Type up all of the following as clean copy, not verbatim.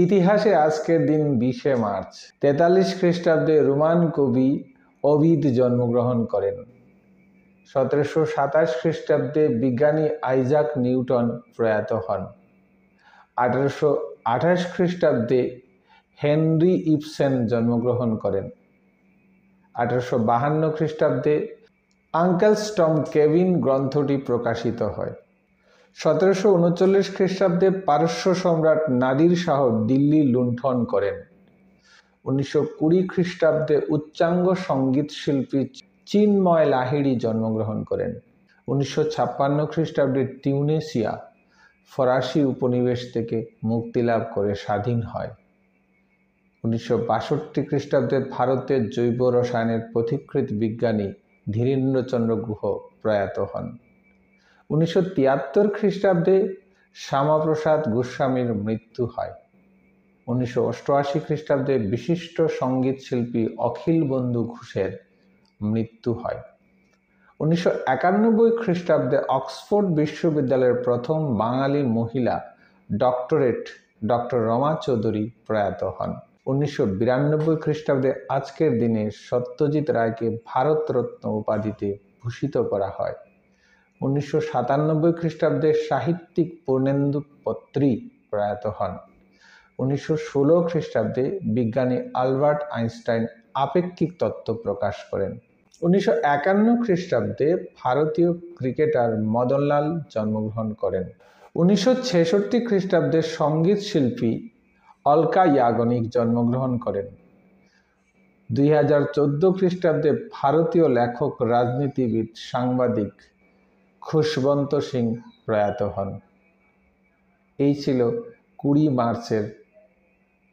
ইতিহাসে আজকের দিন 20শে মার্চ 43 খ্রিস্টাব্দে রোমান কবি ওভিড জন্মগ্রহণ করেন। 1727 খ্রিস্টাব্দে বিজ্ঞানী আইজাক নিউটন প্রয়াত হন। 1828 খ্রিস্টাব্দে হেনরি ইবসেন জন্মগ্রহণ করেন। 1852 খ্রিস্টাব্দে আঙ্কেলস টম কেভিন গ্রন্থটি প্রকাশিত হয়। 1739 খ্রিস্টাব্দে পারস্য সম্রাট নাদির শাহ দিল্লি লুণ্ঠন করেন। 1920 খ্রিস্টাব্দে উচ্চাঙ্গ সঙ্গীত শিল্পী চিন্ময় লাহিড়ী জন্মগ্রহণ করেন। 1956 খ্রিস্টাব্দে টিউনেশিয়া ফরাসি উপনিবেশ থেকে মুক্তি লাভ করে স্বাধীন হয়। 1962 খ্রিস্টাব্দে ভারতের জৈব রসায়নের পথিকৃৎ বিজ্ঞানী ধীরেন্দ্রচন্দ্র গুহ প্রয়াত হন। 1973 খ্রিস্টাব্দে শ্যামাপ্রসাদ গোস্বামীর মৃত্যু হয়। 1988 খ্রিস্টাব্দে বিশিষ্ট সঙ্গীত শিল্পী অখিল বন্ধু ঘোষের মৃত্যু হয়। 1991 খ্রিস্টাব্দে অক্সফোর্ড বিশ্ববিদ্যালয়ের প্রথম বাঙালি মহিলা ডক্টরেট ডক্টর রমা চৌধুরী প্রয়াত হন। 1992 খ্রিস্টাব্দে আজকের দিনে সত্যজিৎ রায়কে ভারতরত্ন উপাধিতে ভূষিত করা হয়। 1997 খ্রিস্টাব্দে সাহিত্যিক পূর্ণেন্দু পত্রী প্রয়াত হন। 1916 খ্রিস্টাব্দে বিজ্ঞানী আলবার্ট আইনস্টাইন আপেক্ষিক তত্ত্ব প্রকাশ করেন। 1951 খ্রিস্টাব্দে ভারতীয় ক্রিকেটার মদনলাল জন্মগ্রহণ করেন। 1966 খ্রিস্টাব্দে সঙ্গীত শিল্পী অলকা ইয়াগনিক জন্মগ্রহণ করেন। 2014 খ্রিস্টাব্দে ভারতীয় লেখক, রাজনীতিবিদ, সাংবাদিক খুশবন্ত সিং প্রয়াত হন। এই ছিল 20 মার্চের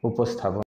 উপস্থাপনা।